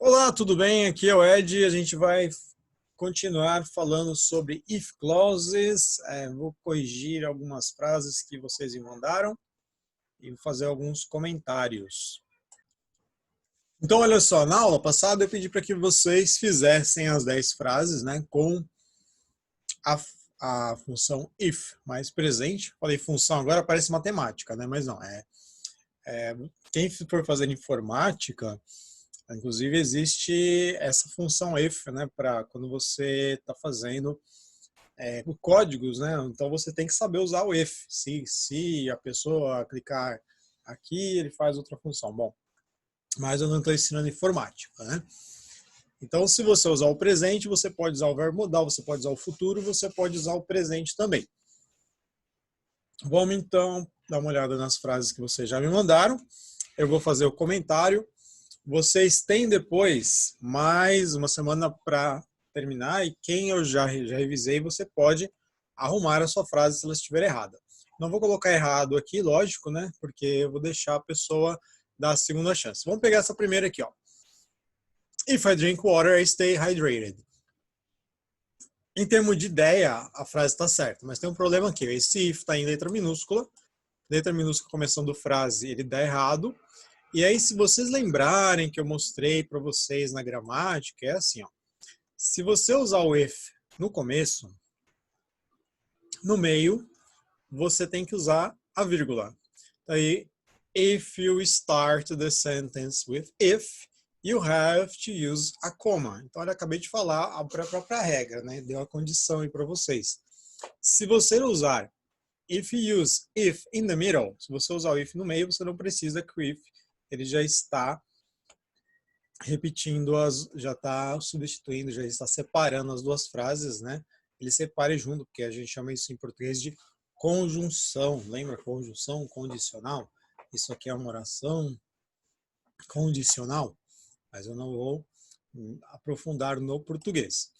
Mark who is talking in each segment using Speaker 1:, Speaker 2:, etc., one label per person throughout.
Speaker 1: Olá, tudo bem? Aqui é o Ed. A gente vai continuar falando sobre if clauses. Vou corrigir algumas frases que vocês me mandaram e vou fazer alguns comentários. Então, olha só, na aula passada eu pedi para que vocês fizessem as 10 frases, né, com a função if mais presente. Falei função, agora parece matemática, né, mas não. Quem for fazer informática, inclusive existe essa função if, né, para quando você está fazendo códigos, né? Então você tem que saber usar o if. Se a pessoa clicar aqui, ele faz outra função. Bom, mas eu não estou ensinando informática, né? Então, se você usar o presente, você pode usar o verbo modal, você pode usar o futuro, você pode usar o presente também. Vamos então dar uma olhada nas frases que vocês já me mandaram. Eu vou fazer o comentário. Vocês têm depois mais uma semana para terminar e quem eu já revisei, você pode arrumar a sua frase se ela estiver errada. Não vou colocar errado aqui, lógico, né? Porque eu vou deixar a pessoa dar a segunda chance. Vamos pegar essa primeira aqui, ó. If I drink water, I stay hydrated. Em termos de ideia, a frase está certa, mas tem um problema aqui. Esse if está em letra minúscula começando frase, ele dá errado. E aí, se vocês lembrarem que eu mostrei para vocês na gramática, é assim, ó. Se você usar o if no começo, no meio, você tem que usar a vírgula. Aí, if you start the sentence with if, you have to use a comma. Então, eu acabei de falar a própria regra, né? Deu a condição aí para vocês. Se você usar if you use if in the middle, se você usar o if no meio, você não precisa que o if ele já está repetindo, já está substituindo, já está separando as duas frases, né? Ele separe junto, porque a gente chama isso em português de conjunção. Lembra? Conjunção condicional. Isso aqui é uma oração condicional, mas eu não vou aprofundar no português.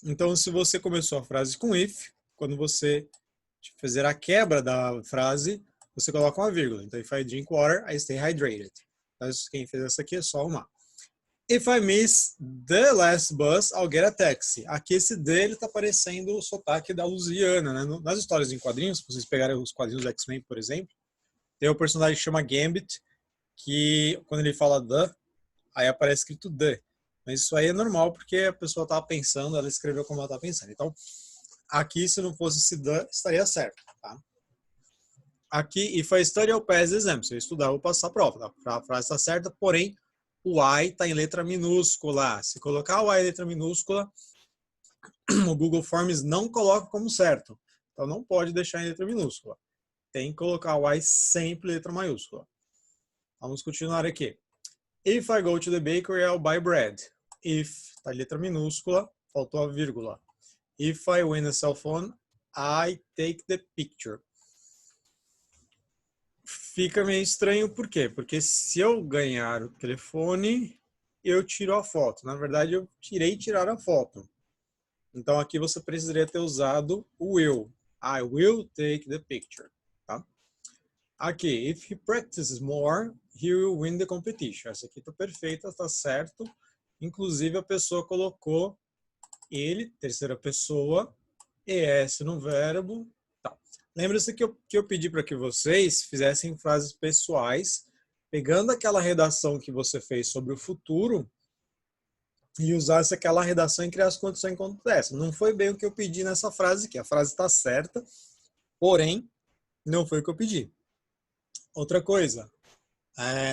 Speaker 1: Então, se você começou a frase com if, quando você fizer a quebra da frase, você coloca uma vírgula. Então, if I drink water, I stay hydrated. Mas quem fez essa aqui é só uma. If I miss the last bus, I'll get a taxi. Aqui esse dele está parecendo o sotaque da Lusiana, né? Nas histórias em quadrinhos, se vocês pegarem os quadrinhos do X-Men, por exemplo, tem um personagem que chama Gambit, que quando ele fala the, aí aparece escrito the. Mas isso aí é normal, porque a pessoa estava pensando, ela escreveu como ela estava pensando. Então, aqui, se não fosse esse the, estaria certo, tá? Aqui, if I study, I'll pass the exam. Se eu estudar, eu vou passar a prova. A frase está certa, porém, o I está em letra minúscula. Se colocar o I em letra minúscula, o Google Forms não coloca como certo. Então, não pode deixar em letra minúscula. Tem que colocar o I sempre em letra maiúscula. Vamos continuar aqui. If I go to the bakery, I'll buy bread. If está em letra minúscula, faltou a vírgula. If I win a cell phone, I take the picture. Fica meio estranho, por quê? Porque se eu ganhar o telefone, eu tiro a foto. Na verdade, eu tirar a foto. Então, aqui você precisaria ter usado o will. I will take the picture. Tá? Aqui, if he practices more, he will win the competition. Essa aqui está perfeita, está certo. Inclusive, a pessoa colocou ele, terceira pessoa, ES no verbo. Lembra-se que eu pedi para que vocês fizessem frases pessoais, pegando aquela redação que você fez sobre o futuro e usasse aquela redação em criar as condições que acontecem. Não foi bem o que eu pedi nessa frase aqui. A frase está certa, porém, não foi o que eu pedi. Outra coisa,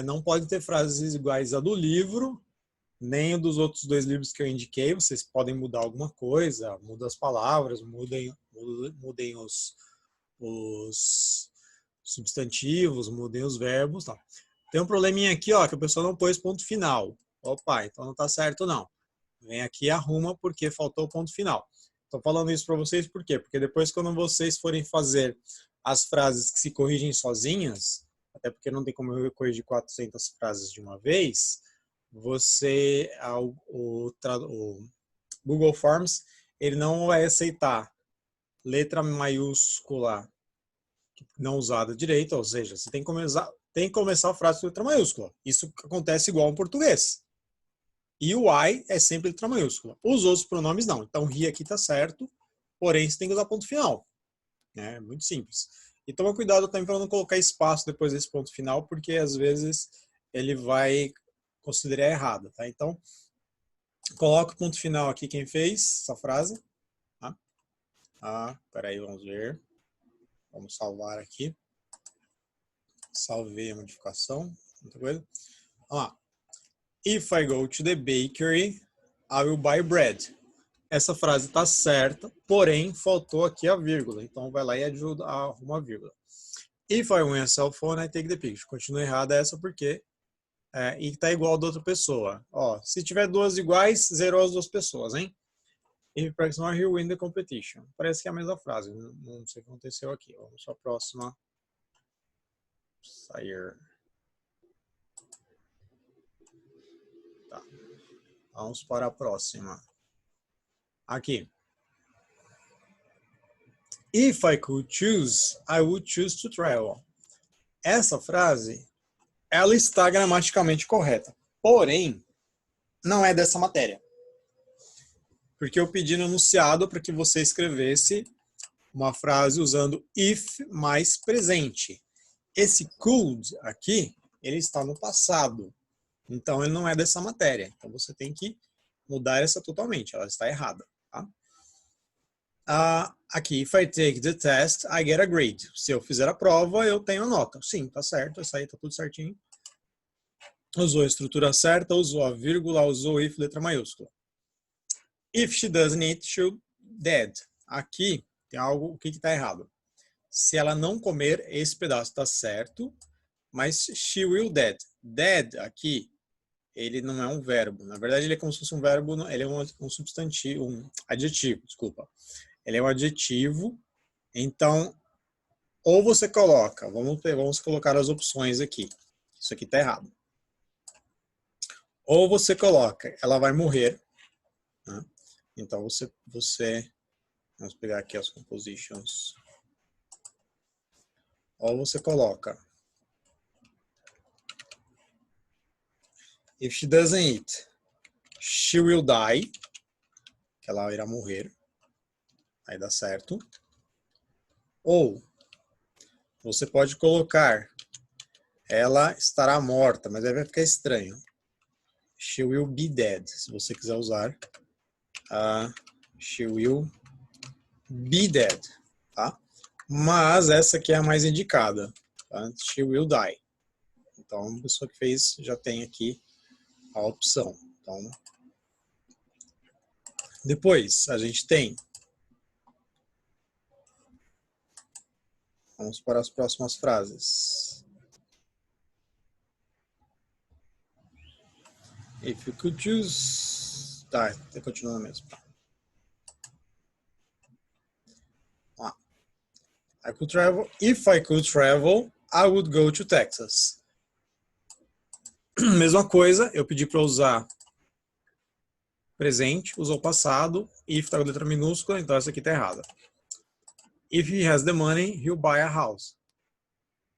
Speaker 1: não pode ter frases iguais à do livro, nem dos outros dois livros que eu indiquei. Vocês podem mudar alguma coisa, mudem as palavras, mudem os substantivos, mudem os verbos. Tá. Tem um probleminha aqui, ó, que a pessoa não pôs ponto final. Opa, então não tá certo não. Vem aqui e arruma porque faltou o ponto final. Estou falando isso para vocês por quê? Porque depois quando vocês forem fazer as frases que se corrigem sozinhas, até porque não tem como eu corrigir 400 frases de uma vez, o Google Forms, ele não vai aceitar letra maiúscula não usada direito, ou seja, você tem que começar a frase com letra maiúscula. Isso acontece igual em português. E o I é sempre letra maiúscula. Os outros pronomes não. Então, he aqui está certo, porém você tem que usar ponto final. É muito simples. E toma cuidado também para não colocar espaço depois desse ponto final, porque às vezes ele vai considerar errado, tá? Então, coloca o ponto final aqui quem fez essa frase. Tá? Peraí, vamos ver. Vamos salvar aqui. Salvei a modificação. Muita coisa. Vamos lá. If I go to the bakery, I will buy bread. Essa frase está certa, porém faltou aqui a vírgula. Então vai lá e ajuda a arrumar a vírgula. If I win a cell phone, I take the picture. Continua errada essa porque e está igual da outra pessoa. Ó, se tiver duas iguais, zerou as duas pessoas, hein? If practice more, he'll win the competition. Parece que é a mesma frase. Não sei o que aconteceu aqui. Vamos para a próxima. Sair. Tá. Vamos para a próxima. Aqui. If I could choose, I would choose to travel. Essa frase, ela está gramaticalmente correta. Porém, não é dessa matéria. Porque eu pedi no enunciado para que você escrevesse uma frase usando if mais presente. Esse could aqui, ele está no passado. Então, ele não é dessa matéria. Então, você tem que mudar essa totalmente. Ela está errada. Tá? Aqui, if I take the test, I get a grade. Se eu fizer a prova, eu tenho a nota. Sim, tá certo. Isso aí tá tudo certinho. Usou a estrutura certa, usou a vírgula, usou if, letra maiúscula. If she doesn't eat, she'll dead. Aqui tem algo, o que está errado? Se ela não comer, esse pedaço está certo, mas she will dead. Dead aqui, ele não é um verbo. Na verdade, ele é como se fosse um verbo, ele é um substantivo, um adjetivo, desculpa. Ele é um adjetivo, então, ou você coloca, vamos colocar as opções aqui. Isso aqui está errado. Ou você coloca, ela vai morrer, né? Então, vamos pegar aqui as compositions. Ou você coloca, if she doesn't eat, she will die, que ela irá morrer. Aí dá certo. Ou você pode colocar, ela estará morta, mas aí vai ficar estranho. She will be dead, se você quiser usar. She will be dead, tá? Mas essa aqui é a mais indicada, tá? She will die. Então, a pessoa que fez já tem aqui a opção. Então, depois, a gente tem... Vamos para as próximas frases. If you could choose... Tá, continua mesmo. I could travel. If I could travel, I would go to Texas. Mesma coisa, eu pedi para usar presente, usou passado, if está com letra minúscula, então essa aqui está errada. If he has the money, he'll buy a house.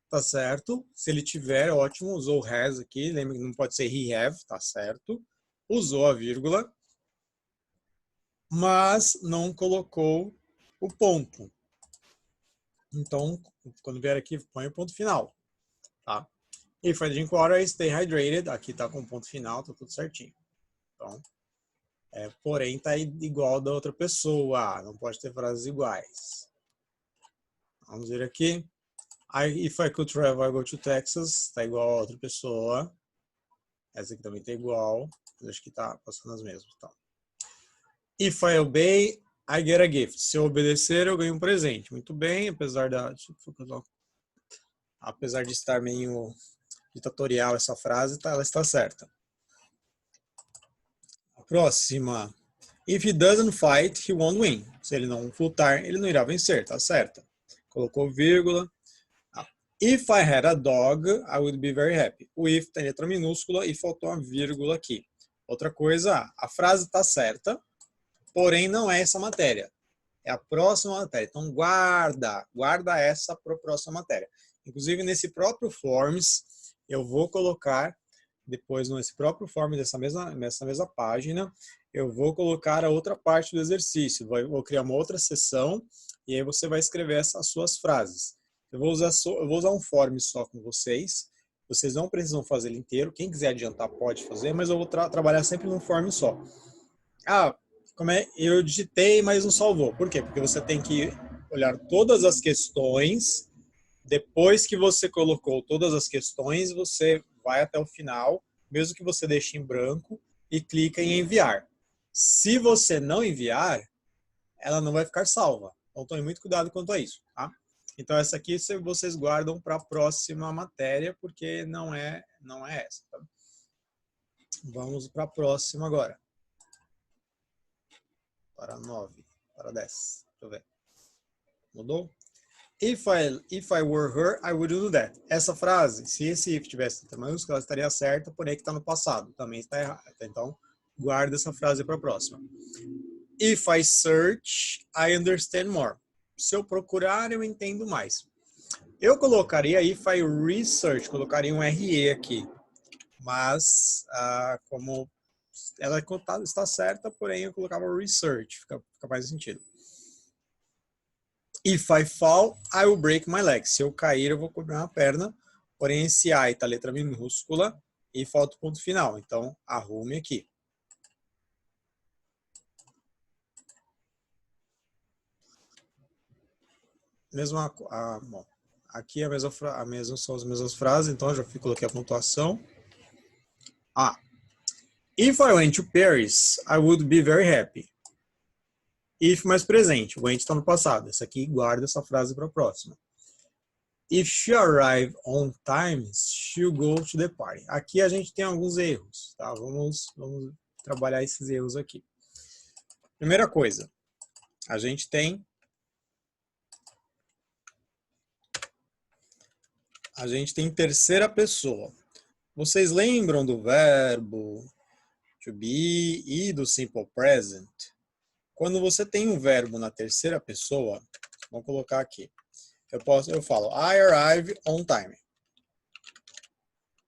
Speaker 1: Tá certo. Se ele tiver, ótimo, usou has aqui, lembra que não pode ser he have, tá certo. Usou a vírgula, mas não colocou o ponto. Então, quando vier aqui, põe o ponto final, tá? If I drink water, I stay hydrated. Aqui tá com ponto final, tá tudo certinho. Então, porém, tá igual da outra pessoa. Não pode ter frases iguais. Vamos ver aqui. If I could travel, I go to Texas. Tá igual a outra pessoa. Essa aqui também tá igual. Acho que tá passando as mesmas. Então. If I obey, I get a gift. Se eu obedecer, eu ganho um presente. Muito bem, apesar de estar meio ditatorial essa frase, ela está certa. A próxima. If he doesn't fight, he won't win. Se ele não lutar, ele não irá vencer, tá certa. Colocou vírgula. If I had a dog, I would be very happy. O if tem letra minúscula e faltou uma vírgula aqui. Outra coisa, a frase está certa, porém não é essa matéria. É a próxima matéria. Então guarda essa para a próxima matéria. Inclusive nesse próprio Forms, eu vou colocar depois nesse próprio form nessa mesma página, eu vou colocar a outra parte do exercício. Vou criar uma outra seção e aí você vai escrever as suas frases. Eu vou usar um form só com vocês. Vocês não precisam fazer ele inteiro. Quem quiser adiantar pode fazer, mas eu vou trabalhar sempre num form só. Eu digitei, mas não salvou. Por quê? Porque você tem que olhar todas as questões. Depois que você colocou todas as questões, você vai até o final, mesmo que você deixe em branco, e clica em enviar. Se você não enviar, ela não vai ficar salva. Então, tome muito cuidado quanto a isso. Tá? Então, essa aqui vocês guardam para a próxima matéria, porque não é essa. Tá? Vamos para a próxima agora. Para 9, para 10. Deixa eu ver. Mudou? If I were her, I would do that. Essa frase, se esse if tivesse letra maiúscula, ela estaria certa, porém que está no passado. Também está errada. Então, guarda essa frase para a próxima. If I search, I understand more. Se eu procurar, eu entendo mais. Eu colocaria if I research, colocaria um RE aqui. Mas, como ela está certa, porém eu colocava research, fica mais sentido. If I fall, I will break my leg. Se eu cair, eu vou quebrar uma perna. Porém, esse I está letra minúscula e falta o ponto final. Então, arrume aqui. Bom, aqui são as mesmas frases, então eu já coloquei a pontuação. If I went to Paris, I would be very happy. If mais presente, o went está no passado. Essa aqui guarda essa frase para a próxima. If she arrive on time, she'll go to the party. Aqui a gente tem alguns erros, tá? Vamos trabalhar esses erros aqui. Primeira coisa, a gente tem terceira pessoa. Vocês lembram do verbo to be e do simple present? Quando você tem um verbo na terceira pessoa, vamos colocar aqui. Eu falo, I arrive on time.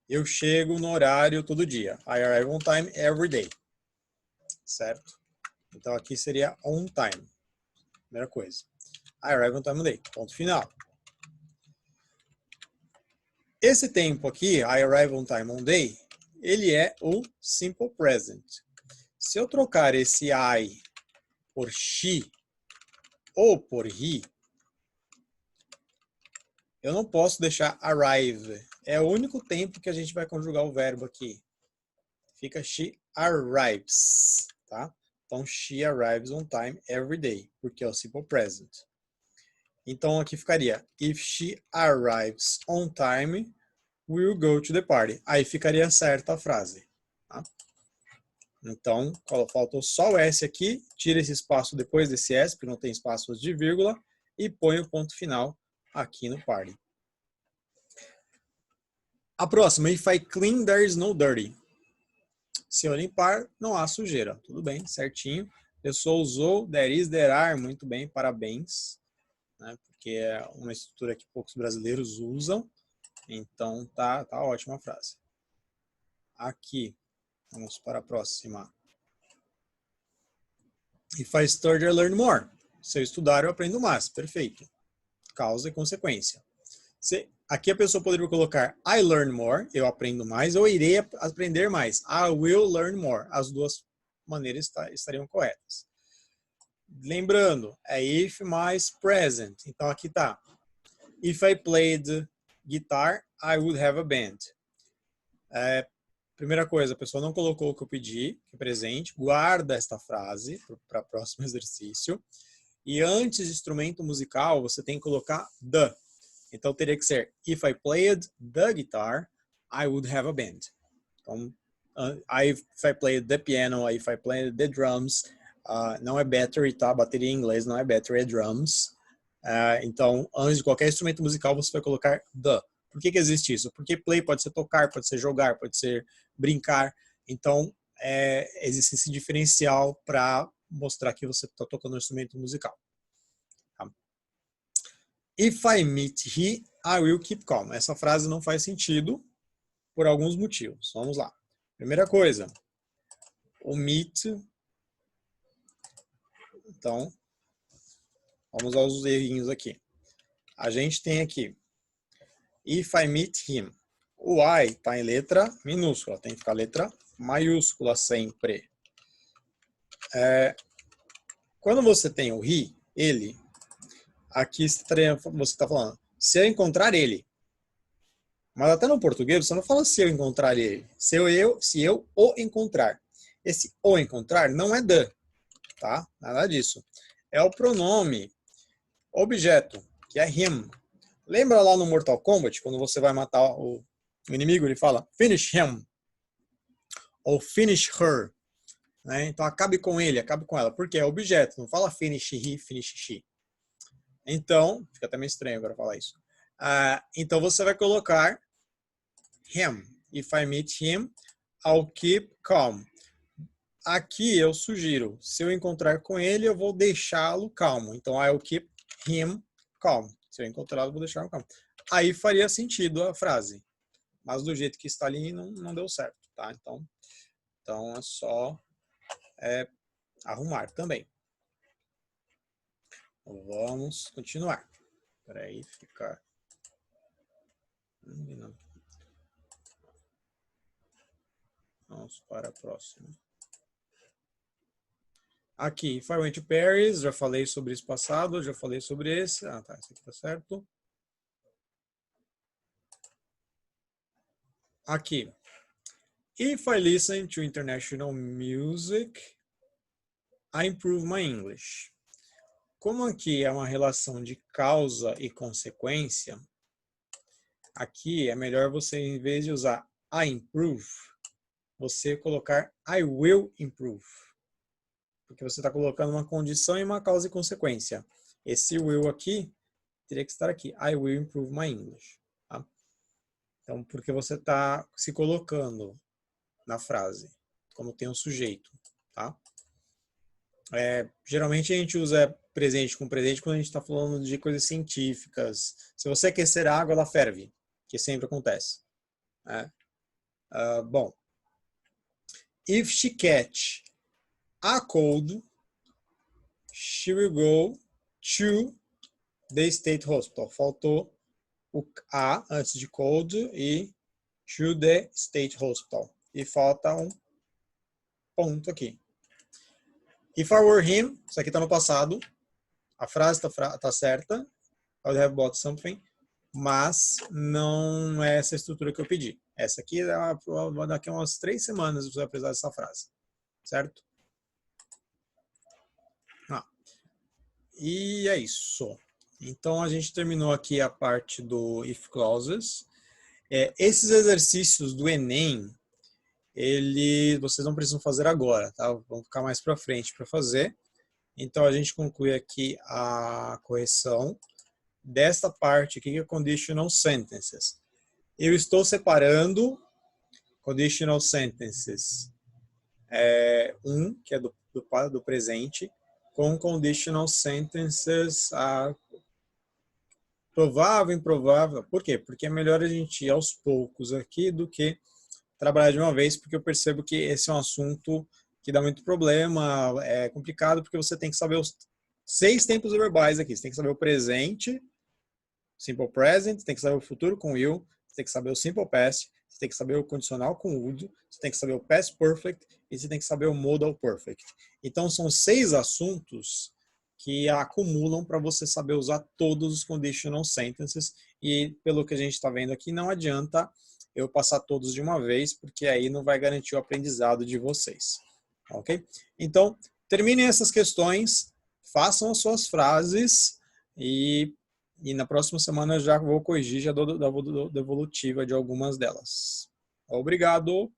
Speaker 1: Eu chego no horário todo dia. I arrive on time every day. Certo? Então aqui seria on time. Primeira coisa. I arrive on time on day. Ponto final. Esse tempo aqui, I arrive on time on day, ele é o simple present. Se eu trocar esse I por she ou por he, eu não posso deixar arrive. É o único tempo que a gente vai conjugar o verbo aqui. Fica she arrives, tá? Então, she arrives on time every day, porque é o simple present. Então, aqui ficaria, if she arrives on time, we'll go to the party. Aí ficaria certa a frase. Tá? Então, faltou só o S aqui, tira esse espaço depois desse S, porque não tem espaços de vírgula, e põe o ponto final aqui no party. A próxima, if I clean, there is no dirty. Se eu limpar, não há sujeira. Tudo bem, certinho. A pessoa usou there is, there are, muito bem, parabéns. Né, porque é uma estrutura que poucos brasileiros usam. Então, tá ótima a frase. Aqui, vamos para a próxima. If I study, I learn more. Se eu estudar, eu aprendo mais. Perfeito. Causa e consequência. Aqui a pessoa poderia colocar I learn more, eu aprendo mais, ou irei aprender mais. I will learn more. As duas maneiras estariam corretas. Lembrando, é if mais present. Então aqui tá. If I played guitar, I would have a band. Primeira coisa, a pessoa não colocou o que eu pedi, que é presente. Guarda esta frase para o próximo exercício. E antes de instrumento musical, você tem que colocar the. Então, teria que ser, if I played the guitar, I would have a band. Então, if I played the piano, if I played the drums, não é battery, tá? Bateria em inglês não é battery, é drums. Então, antes de qualquer instrumento musical, você vai colocar the. Por que existe isso? Porque play pode ser tocar, pode ser jogar, pode ser brincar. Então, existe esse diferencial para mostrar que você está tocando um instrumento musical. If I meet he, I will keep calm. Essa frase não faz sentido, por alguns motivos. Vamos lá. Primeira coisa, o meet. Então, vamos aos errinhos aqui. A gente tem aqui, if I meet him. O I está em letra minúscula, tem que ficar letra maiúscula sempre. Quando você tem o he, ele, aqui você está falando, se eu encontrar ele. Mas até no português você não fala se eu encontrar ele, se eu o encontrar. Esse o encontrar não é the, tá? Nada disso. É o pronome objeto, que é him. Lembra lá no Mortal Kombat, quando você vai matar o inimigo, ele fala finish him ou finish her. Né? Então acabe com ele, acabe com ela. Porque é objeto, não fala finish he, finish she. Então, fica até meio estranho agora falar isso. Então você vai colocar him. If I meet him, I'll keep calm. Aqui eu sugiro, se eu encontrar com ele, eu vou deixá-lo calmo. Então, I'll keep him calm. Se eu encontrá-lo, eu vou deixá-lo calmo. Aí faria sentido a frase. Mas do jeito que está ali, não deu certo. Tá? Então é só arrumar também. Vamos continuar. Espera aí, ficar... Vamos para a próxima. Aqui, if I went to Paris, já falei sobre isso passado, já falei sobre esse. Ah, tá, esse aqui tá certo. Aqui. If I listen to international music, I improve my English. Como aqui é uma relação de causa e consequência, aqui é melhor você, em vez de usar I improve, você colocar I will improve. Porque você está colocando uma condição e uma causa e consequência. Esse will aqui teria que estar aqui. I will improve my English. Tá? Então, porque você está se colocando na frase, como tem um sujeito. Tá? Geralmente a gente usa presente com presente quando a gente está falando de coisas científicas. Se você aquecer a água, ela ferve, que sempre acontece. Bom, if she catch a cold, she will go to the state hospital. Faltou o A antes de cold e to the state hospital. E falta um ponto aqui. If I were him, isso aqui está no passado. A frase está certa. I would have bought something. Mas não é essa estrutura que eu pedi. Essa aqui, daqui a umas 3 semanas você vai precisar dessa frase. Certo? E é isso. Então, a gente terminou aqui a parte do if clauses. Esses exercícios do Enem, vocês não precisam fazer agora, tá? Vão ficar mais para frente para fazer. Então, a gente conclui aqui a correção desta parte aqui, que é conditional sentences. Eu estou separando conditional sentences. Que é do presente, com conditional sentences provável, improvável. Por quê? Porque é melhor a gente ir aos poucos aqui do que trabalhar de uma vez, porque eu percebo que esse é um assunto que dá muito problema, é complicado, porque você tem que saber os 6 tempos verbais aqui. Você tem que saber o presente, simple present, tem que saber o futuro com will, você tem que saber o simple past, você tem que saber o condicional com would, você tem que saber o past perfect e você tem que saber o modal perfect. Então, são 6 assuntos que acumulam para você saber usar todos os conditional sentences e, pelo que a gente está vendo aqui, não adianta eu passar todos de uma vez, porque aí não vai garantir o aprendizado de vocês. Ok? Então, terminem essas questões, façam as suas frases e na próxima semana eu já vou corrigir, já dou devolutiva de algumas delas. Obrigado!